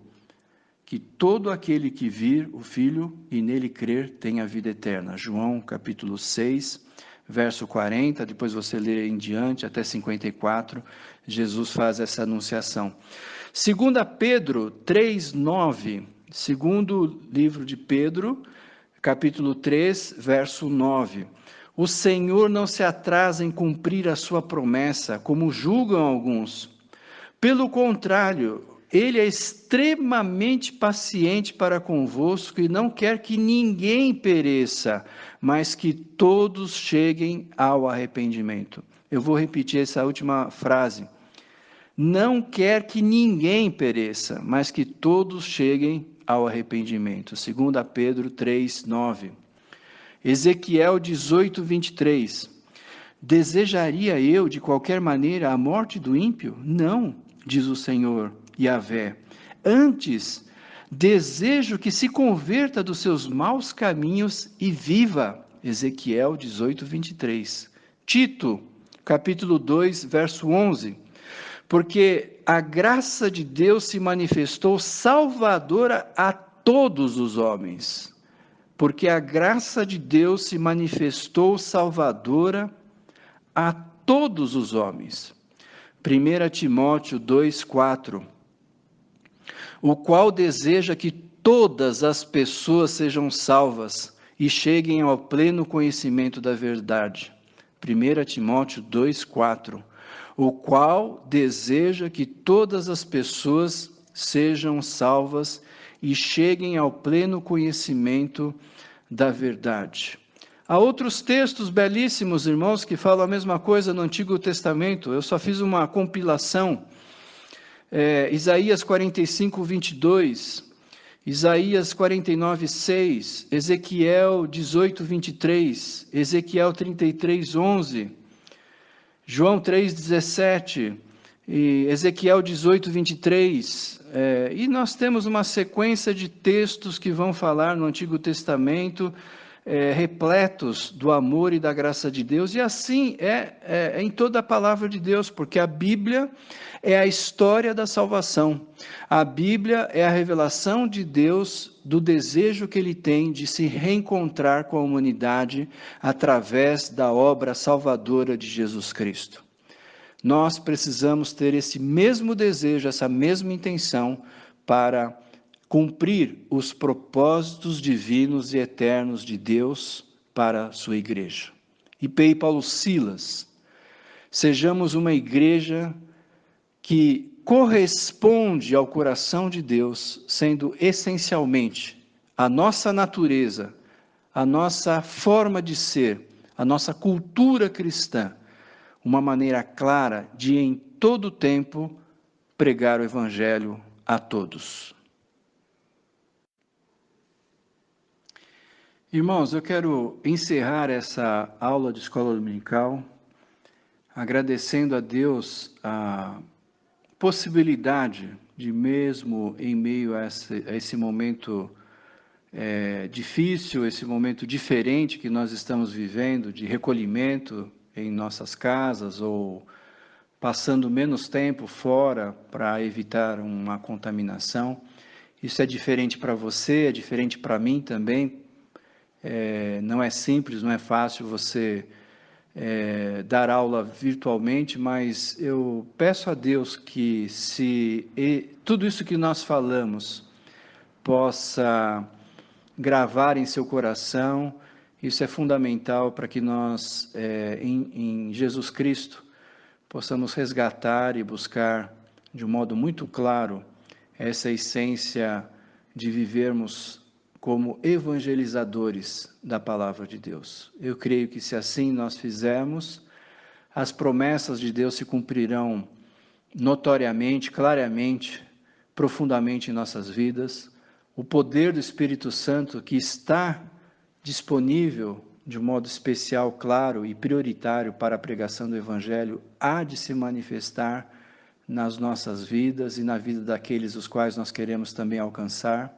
que todo aquele que vir o Filho e nele crer tenha vida eterna. João capítulo 6, verso 40, depois você lê em diante, até 54, Jesus faz essa anunciação. 2 Pedro 3, 9, segundo livro de Pedro, capítulo 3, verso 9. O Senhor não se atrasa em cumprir a sua promessa, como julgam alguns. Pelo contrário, Ele é extremamente paciente para convosco e não quer que ninguém pereça, mas que todos cheguem ao arrependimento. Eu vou repetir essa última frase. Não quer que ninguém pereça, mas que todos cheguem ao arrependimento. 2 Pedro 3, 9. Ezequiel 18, 23. Desejaria eu, de qualquer maneira, a morte do ímpio? Não, diz o Senhor, Yahvé. Antes, desejo que se converta dos seus maus caminhos e viva. Ezequiel 18, 23. Tito, capítulo 2, verso 11. Porque a graça de Deus se manifestou salvadora a todos os homens. Porque a graça de Deus se manifestou salvadora a todos os homens. 1 Timóteo 2, 4. O qual deseja que todas as pessoas sejam salvas e cheguem ao pleno conhecimento da verdade. 1 Timóteo 2, 4. O qual deseja que todas as pessoas sejam salvas e cheguem ao pleno conhecimento da verdade. Há outros textos belíssimos, irmãos, que falam a mesma coisa no Antigo Testamento. Eu só fiz uma compilação. Isaías 45, 22, Isaías 49, 6, Ezequiel 18, 23, Ezequiel 33, 11, João 3, 17, e Ezequiel 18, 23. E nós temos uma sequência de textos que vão falar no Antigo Testamento, repletos do amor e da graça de Deus, e assim é em toda a palavra de Deus, porque a Bíblia é a história da salvação. A Bíblia é a revelação de Deus do desejo que Ele tem de se reencontrar com a humanidade através da obra salvadora de Jesus Cristo. Nós precisamos ter esse mesmo desejo, essa mesma intenção para cumprir os propósitos divinos e eternos de Deus para a sua igreja. E Paulo Silas, sejamos uma igreja que corresponde ao coração de Deus, sendo essencialmente a nossa natureza, a nossa forma de ser, a nossa cultura cristã, uma maneira clara de em todo tempo pregar o evangelho a todos. Irmãos, eu quero encerrar essa aula de escola dominical agradecendo a Deus a possibilidade de, mesmo em meio a esse momento difícil, esse momento diferente que nós estamos vivendo, de recolhimento em nossas casas ou passando menos tempo fora para evitar uma contaminação. Isso é diferente para você, é diferente para mim também. Não é simples, não é fácil você dar aula virtualmente, mas eu peço a Deus que tudo isso que nós falamos possa gravar em seu coração. Isso é fundamental para que nós, em Jesus Cristo, possamos resgatar e buscar de um modo muito claro essa essência de vivermos como evangelizadores da palavra de Deus. Eu creio que se assim nós fizermos, as promessas de Deus se cumprirão notoriamente, claramente, profundamente em nossas vidas. O poder do Espírito Santo que está disponível de um modo especial, claro e prioritário para a pregação do Evangelho, há de se manifestar nas nossas vidas e na vida daqueles os quais nós queremos também alcançar.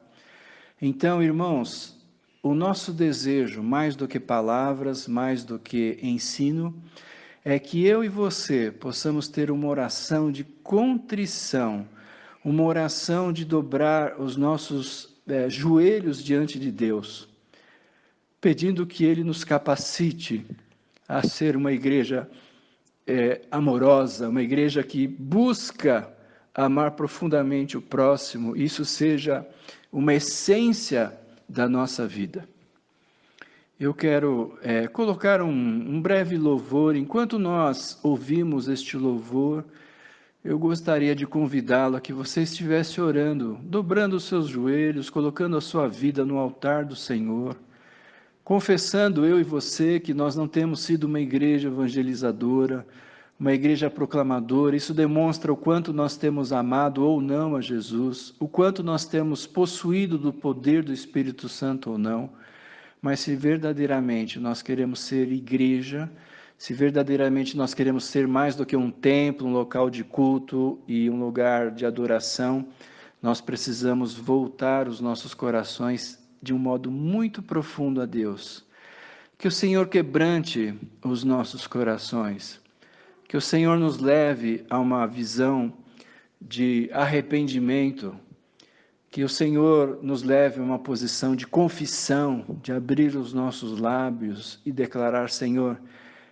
Então, irmãos, o nosso desejo, mais do que palavras, mais do que ensino, é que eu e você possamos ter uma oração de contrição, uma oração de dobrar os nossos joelhos diante de Deus, pedindo que Ele nos capacite a ser uma igreja amorosa, uma igreja que busca amar profundamente o próximo, isso seja uma essência da nossa vida. Eu quero colocar um breve louvor. Enquanto nós ouvimos este louvor, eu gostaria de convidá-lo a que você estivesse orando, dobrando os seus joelhos, colocando a sua vida no altar do Senhor, confessando eu e você que nós não temos sido uma igreja evangelizadora, uma igreja proclamadora. Isso demonstra o quanto nós temos amado ou não a Jesus, o quanto nós temos possuído do poder do Espírito Santo ou não. Mas se verdadeiramente nós queremos ser igreja, se verdadeiramente nós queremos ser mais do que um templo, um local de culto e um lugar de adoração, nós precisamos voltar os nossos corações de um modo muito profundo a Deus. Que o Senhor quebrante os nossos corações, que o Senhor nos leve a uma visão de arrependimento, que o Senhor nos leve a uma posição de confissão, de abrir os nossos lábios e declarar: Senhor,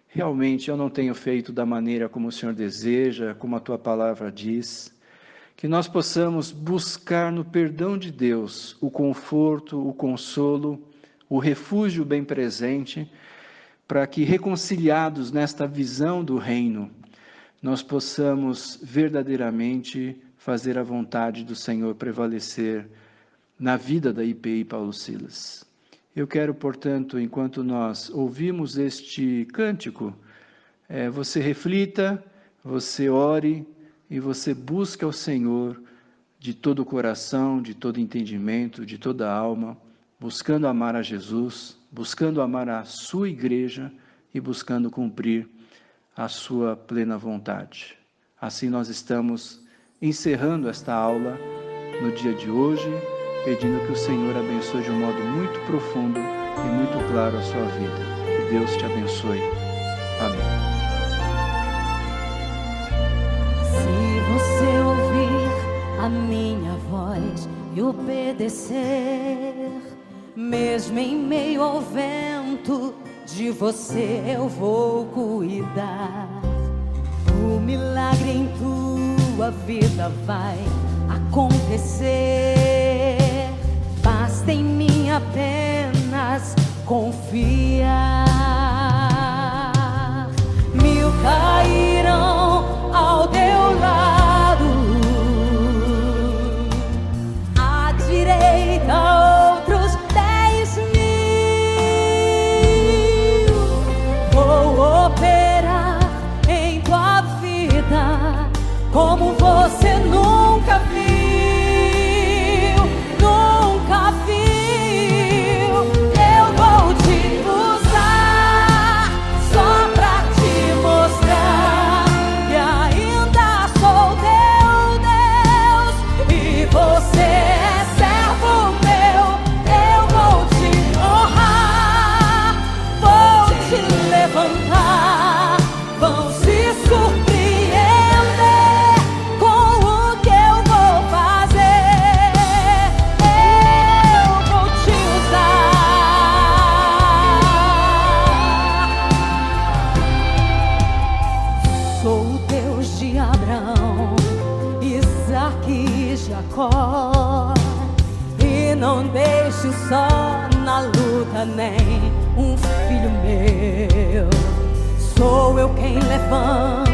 realmente eu não tenho feito da maneira como o Senhor deseja, como a Tua palavra diz. Que nós possamos buscar no perdão de Deus o conforto, o consolo, o refúgio bem presente, para que, reconciliados nesta visão do reino, nós possamos verdadeiramente fazer a vontade do Senhor prevalecer na vida da IPI Paulo Silas. Eu quero, portanto, enquanto nós ouvimos este cântico, você reflita, você ore e você busque ao Senhor de todo o coração, de todo entendimento, de toda a alma, buscando amar a Jesus, buscando amar a sua igreja e buscando cumprir a sua plena vontade. Assim nós estamos encerrando esta aula no dia de hoje, pedindo que o Senhor abençoe de um modo muito profundo e muito claro a sua vida. Que Deus te abençoe. Amém. Se você ouvir a minha voz e obedecer, mesmo em meio ao vento, de você eu vou cuidar. O milagre em tua vida vai acontecer. Basta em mim apenas confiar. 1000 cairão ao teu lado, à direita outros 10.000. Vou operar em tua vida como você nunca viu, nunca viu. Eu vou te usar só pra te mostrar que ainda sou teu Deus e você é servo meu. Eu vou te honrar, vou te levantar, vão se surpreender com o que eu vou fazer. Eu vou te usar. Sou o Deus de Abraão, Isaque e Jacó, e não deixo só na luta nem um filho meu. Sou eu quem levanto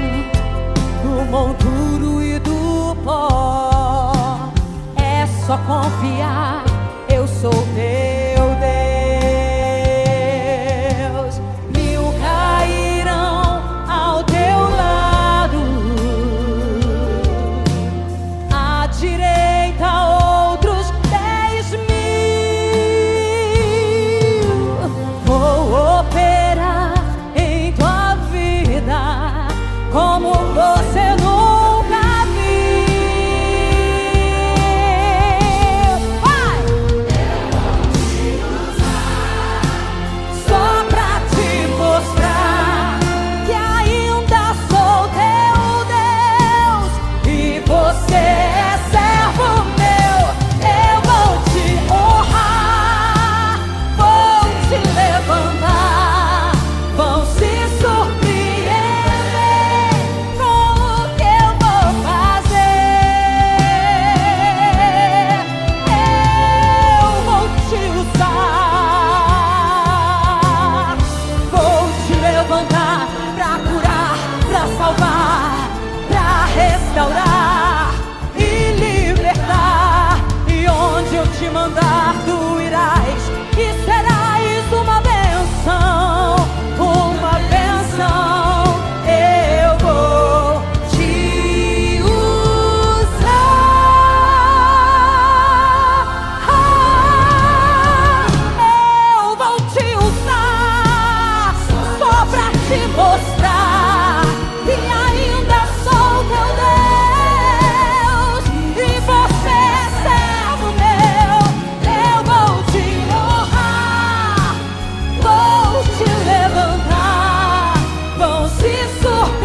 do monturo e do pó. É só confiar, eu sou teu Deus. 1000 cairão ao teu restaurar e libertar. E onde eu te mandar, tu irás e serás uma bênção, uma bênção. Eu vou te usar. Eu vou te usar só pra te mostrar que ainda sou teu Deus e você é servo meu. Eu vou te honrar, vou te levantar, vão se surpreender.